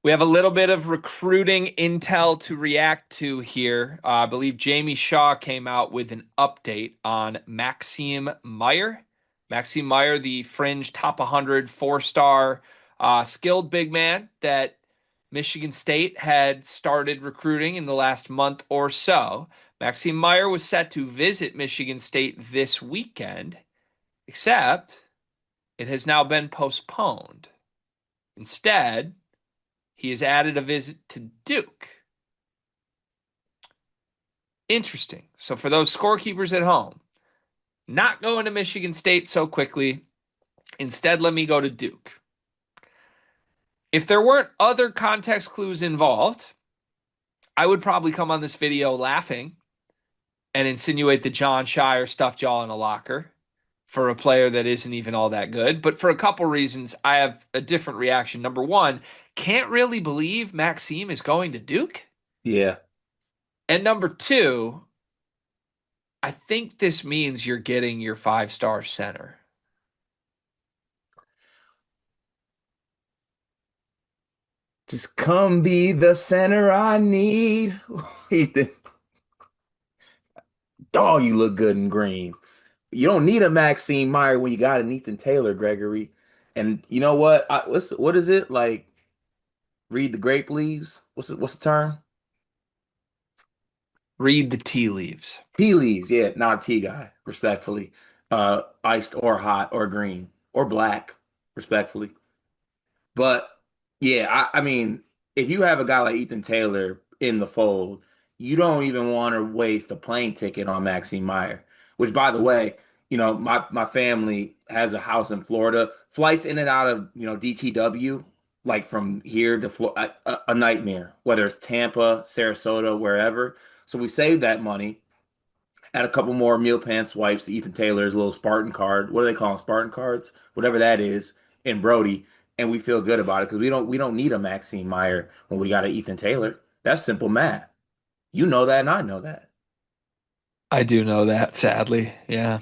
We have a little bit of recruiting intel to react to here. I believe Jamie Shaw came out with an update on Maxime Meyer. Maxime Meyer, the fringe top 100 four-star skilled big man that Michigan State had started recruiting in the last month or so. Maxime Meyer was set to visit Michigan State this weekend, except it has now been postponed. Instead, he has added a visit to Duke. Interesting. So for those scorekeepers at home, not going to Michigan State so quickly. Instead, let me go to Duke. If there weren't other context clues involved, I would probably come on this video laughing and insinuate that John Shire stuffed y'all in a locker for a player that isn't even all that good. But for a couple reasons, I have a different reaction. Number one, can't really believe Maxime is going to Duke. Yeah. And number two, I think this means you're getting your five-star center. Just come be the center I need. Ethan, dog, you look good in green. You don't need a Maxime Meyer when you got an Ethan Taylor, Gregory. And you know what? What is it like? Read the grape leaves. What's the term? Read the tea leaves. Tea leaves. Yeah, not a tea guy. Respectfully, iced or hot or green or black. Respectfully. But yeah, I mean, if you have a guy like Ethan Taylor in the fold, you don't even want to waste a plane ticket on Maxime Meyer. Which, by the way, my family has a house in Florida. Flights in and out of DTW, like from here to Florida, a nightmare. Whether it's Tampa, Sarasota, wherever. So we saved that money. Add a couple more meal plan swipes to Ethan Taylor's little Spartan card. What do they call them? Spartan cards, whatever that is, in Brody, and we feel good about it because we don't need a Maxine Meyer when we got an Ethan Taylor. That's simple math. You know that, and I know that. I do know that, sadly. Yeah.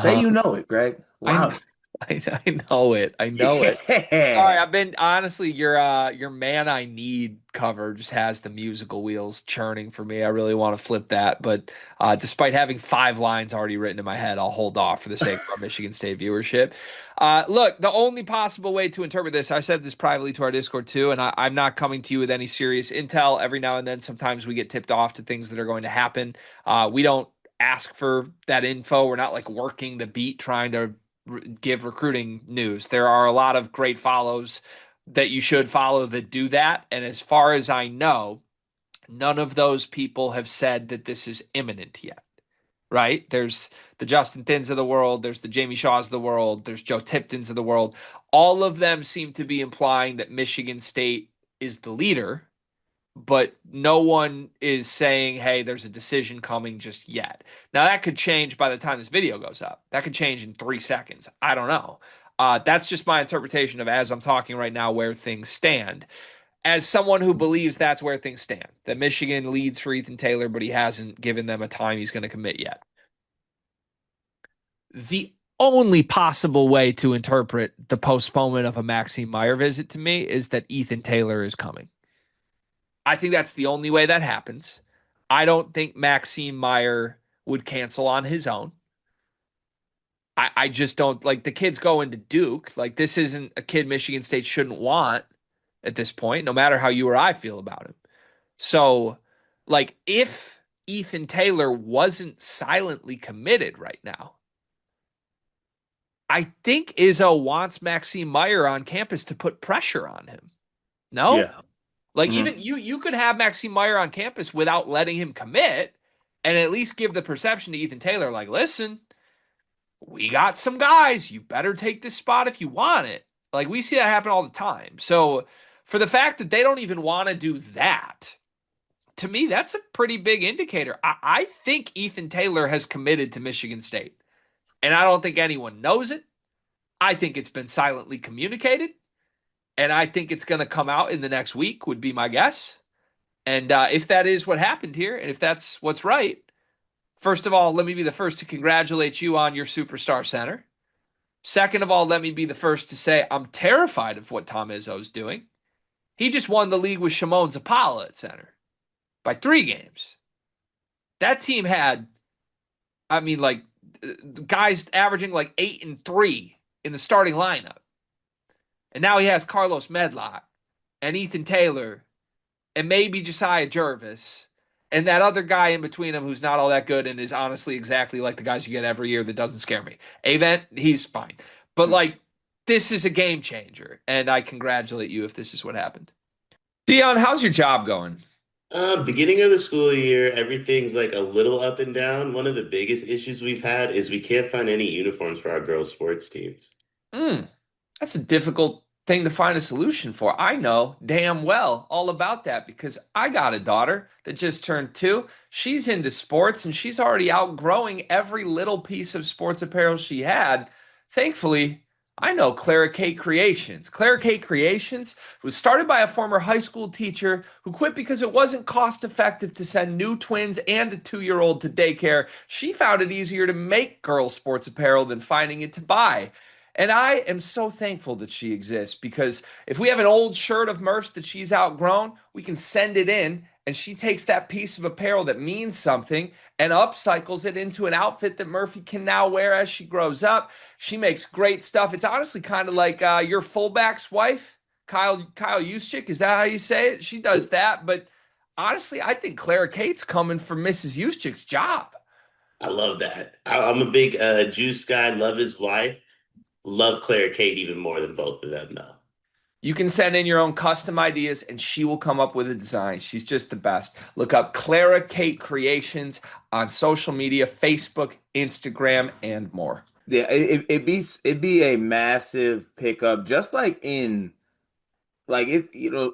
Say Uh, you know it, Greg. I, Loud. I know it. I know it. Sorry, Yeah. I've been honestly your Man I Need cover just has the musical wheels churning for me. I really want to flip that, but despite having five lines already written in my head, I'll hold off for the sake of our Michigan State viewership. Look, the only possible way to interpret this, I said this privately to our Discord too, and I'm not coming to you with any serious intel. Every now and then, sometimes we get tipped off to things that are going to happen. We don't ask for that info. We're not like working the beat trying to give recruiting news. There are a lot of great follows that you should follow that do that. And as far as I know, none of those people have said that this is imminent yet. Right? There's the Justin Thins of the world, there's the Jamie Shaws of the world, there's Joe Tiptons of the world. All of them seem to be implying that Michigan State is the leader, but no one is saying, hey, there's a decision coming just yet. Now, that could change by the time this video goes up. That could change in 3 seconds. I don't know. That's just my interpretation of, as I'm talking right now, where things stand. As someone who believes that's where things stand, that Michigan leads for Ethan Taylor, but he hasn't given them a time he's going to commit yet. The only possible way to interpret the postponement of a Maxime Meyer visit to me is that Ethan Taylor is coming. I think that's the only way that happens. I don't think Maxime Meyer would cancel on his own. I just don't like the kid's going to Duke. Like, this isn't a kid Michigan State shouldn't want at this point, no matter how you or I feel about him. So, like, if Ethan Taylor wasn't silently committed right now, I think Izzo wants Maxime Meyer on campus to put pressure on him. No? Yeah. Like, hmm even you could have Maxime Meyer on campus without letting him commit and at least give the perception to Ethan Taylor, like, listen, we got some guys. You better take this spot if you want it. Like, we see that happen all the time. So for the fact that they don't even want to do that, to me, that's a pretty big indicator. I think Ethan Taylor has committed to Michigan State, and I don't think anyone knows it. I think it's been silently communicated, and I think it's going to come out in the next week, would be my guess. And if that is what happened here, and if that's what's right, first of all, let me be the first to congratulate you on your superstar center. Second of all, let me be the first to say I'm terrified of what Tom Izzo's doing. He just won the league with Shimon Zapala at center by 3 games. That team had, I mean, like guys averaging like 8 and 3 in the starting lineup. And now he has Carlos Medlock and Ethan Taylor and maybe Josiah Jervis and that other guy in between them who's not all that good and is honestly exactly like the guys you get every year that doesn't scare me. Avent, he's fine. But like, this is a game changer. And I congratulate you if this is what happened. Dion, how's your job going? Beginning of the school year, everything's like a little up and down. One of the biggest issues we've had is we can't find any uniforms for our girls' sports teams. Mm, that's a difficult thing to find a solution for. I know damn well all about that because I got a daughter that just turned 2. She's into sports and she's already outgrowing every little piece of sports apparel she had. Thankfully, I know Clara Kate Creations. Clara Kate Creations was started by a former high school teacher who quit because it wasn't cost effective to send new twins and a 2-year-old to daycare. She found it easier to make girls' sports apparel than finding it to buy. And I am so thankful that she exists because if we have an old shirt of Murph's that she's outgrown, we can send it in and she takes that piece of apparel that means something and upcycles it into an outfit that Murphy can now wear as she grows up. She makes great stuff. It's honestly kind of like your fullback's wife, Kyle Juszczyk. Is that how you say it? She does that. But honestly, I think Clara Kate's coming for Mrs. Juszczyk's job. I love that. I'm a big Juice guy, love his wife, love Claire Kate even more than both of them, though. You can send in your own custom ideas and she will come up with a design. She's just the best. Look up Clara Kate Creations on social media, Facebook, Instagram, and more. Yeah, it'd be a massive pickup, just like in like it,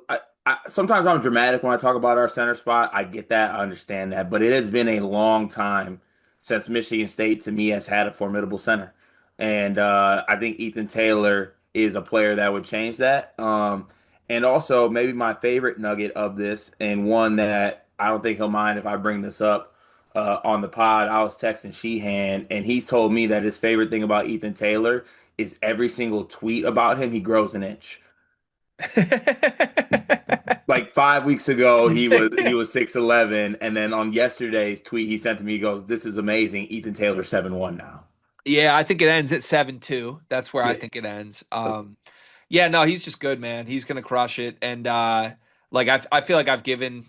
I sometimes I'm dramatic when I talk about our center spot. I get that, I understand that, but it has been a long time since Michigan State to me has had a formidable center, and I think Ethan Taylor is a player that would change that. And also maybe my favorite nugget of this, and one that I don't think he'll mind if I bring this up on the pod. I was texting Sheehan, and he told me that his favorite thing about Ethan Taylor is every single tweet about him, he grows an inch. Like 5 weeks ago, he was 6'11", and then on yesterday's tweet he sent to me, he goes, "This is amazing. Ethan Taylor 7'1" now." Yeah, I think it ends at 7-2. That's where I Yeah. think it ends. Yeah, no, he's just good, man. He's gonna crush it. And like I feel like I've given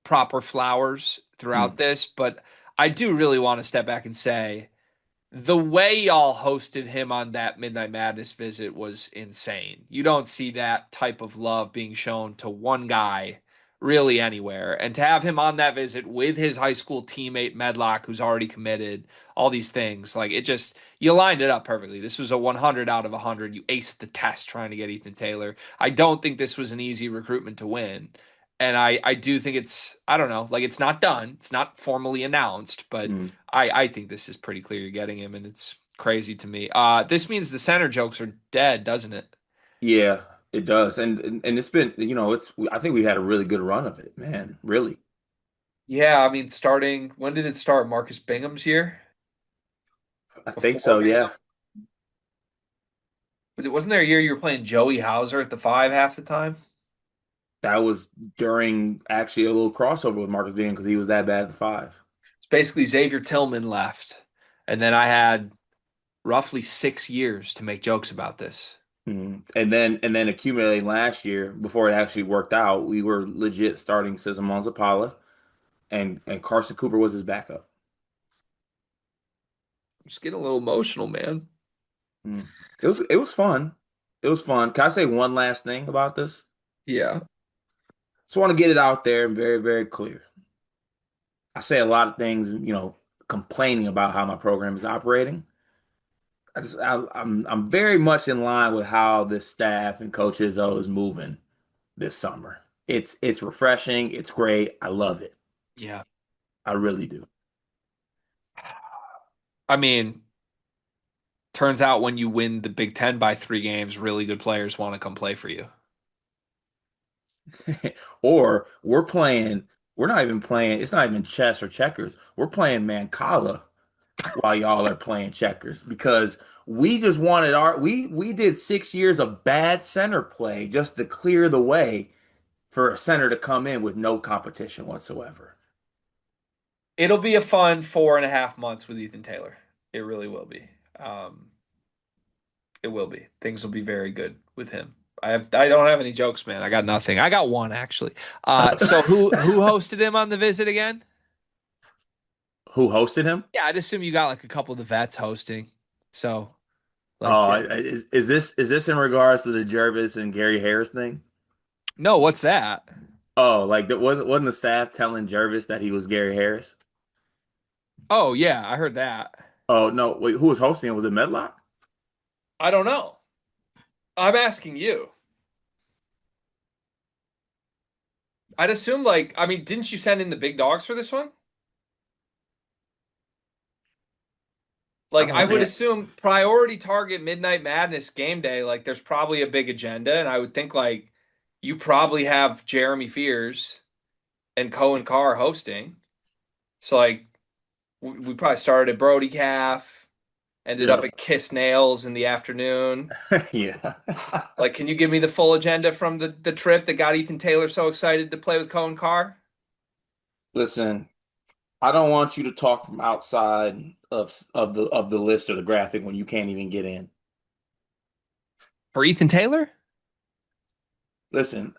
proper flowers throughout Mm. this, but I do really want to step back and say the way y'all hosted him on that Midnight Madness visit was insane. You don't see that type of love being shown to one guy really anywhere. And to have him on that visit with his high school teammate Medlock, who's already committed, all these things, like it just, you lined it up perfectly. This was a 100 out of 100. You aced the test trying to get Ethan Taylor. I don't think this was an easy recruitment to win. And I do think it's, I don't know, like it's not done. It's not formally announced, but Mm. I think this is pretty clear you're getting him, and it's crazy to me. This means the center jokes are dead, doesn't it? Yeah, it does. And it's been, it's I think we had a really good run of it, man. Really. Yeah, I mean, starting when did it start? Marcus Bingham's year I think before so, Bingham, yeah. but it wasn't there a year you were playing Joey Hauser at the 5 half the time. That was during actually a little crossover with Marcus Bean because he was that bad at the five. It's basically Xavier Tillman left, and then I had roughly 6 years to make jokes about this. And then accumulating last year before it actually worked out, we were legit starting Sizemon Zapala and Carson Cooper was his backup. I'm just getting a little emotional, man. Mm. It was fun. It was fun. Can I say one last thing about this? Yeah. Just want to get it out there and very, very clear. I say a lot of things, complaining about how my program is operating. I'm very much in line with how this staff and Coach Izzo is moving this summer. It's refreshing. It's great. I love it. Yeah. I really do. I mean, turns out when you win the Big Ten by 3 games, really good players want to come play for you. Or we're not even playing, it's not even chess or checkers. We're playing Mancala while y'all are playing checkers because we just wanted we did 6 years of bad center play just to clear the way for a center to come in with no competition whatsoever. It'll be a fun 4.5 months with Ethan Taylor. It really will be. Um, it will be. Things will be very good with him. I don't have any jokes, man. I got nothing. I got one actually. So who hosted him on the visit again? Who hosted him? Yeah, I'd assume you got like a couple of the vets hosting. So like, Oh, yeah. is this in regards to the Jervis and Gary Harris thing? No, what's that? Oh, like wasn't the staff telling Jervis that he was Gary Harris? Oh yeah, I heard that. Oh no, wait, who was hosting it? Was it Medlock? I don't know. I'm asking you. I'd assume like, I mean, didn't you send in the big dogs for this one? Like, Oh I would man, assume priority target Midnight Madness game day, like there's probably a big agenda, and I would think like you probably have Jeremy Fears and Cohen Carr hosting. So like we probably started at Brody Calf, ended up yep, at Kiss Nails in the afternoon. yeah. Like, can you give me the full agenda from the trip that got Ethan Taylor so excited to play with Cohen Carr? Listen, I don't want you to talk from outside of the list or the graphic when you can't even get in. For Ethan Taylor? Listen,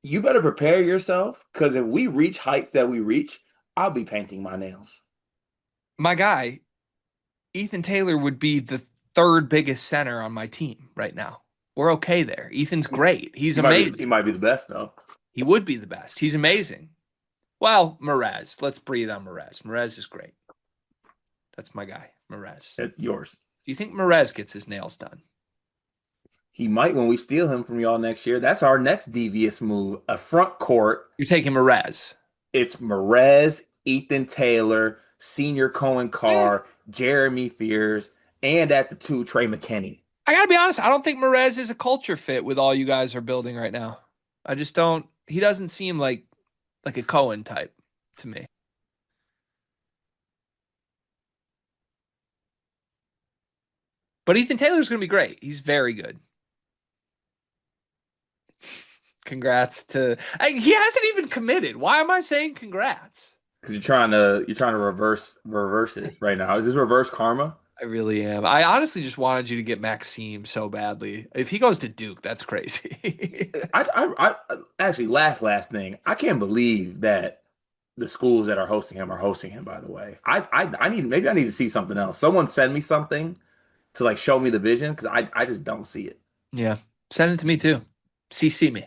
you better prepare yourself because if we reach heights that we reach, I'll be painting my nails. My guy, Ethan Taylor would be the third biggest center on my team right now. We're okay there. Ethan's great. He's He amazing. might be the best though. He would be the best. He's amazing. Well, Merez. Let's breathe on Merez. Merez is great. That's my guy, Merez. It's yours. Do you think Merez gets his nails done? He might when we steal him from y'all next year. That's our next devious move. A front court. You're taking Merez. It's Merez, Ethan Taylor, Senior Cohen Eh, Carr, Jeremy Fears, and at the two, Trey McKinney. I gotta be honest. I don't think Merez is a culture fit with all you guys are building right now. I just don't. He doesn't seem like a Cohen type to me. But Ethan Taylor's gonna be great. He's very good. Congrats to. He hasn't even committed. Why am I saying congrats? Because you're trying to reverse it right now. Is this reverse karma? I really am. I honestly just wanted you to get Maxime so badly. If he goes to Duke, that's crazy. Actually, last thing. I can't believe that the schools that are hosting him. By the way, I need to see something else. Someone send me something to like show me the vision because I just don't see it. Yeah. Send it to me too. CC me.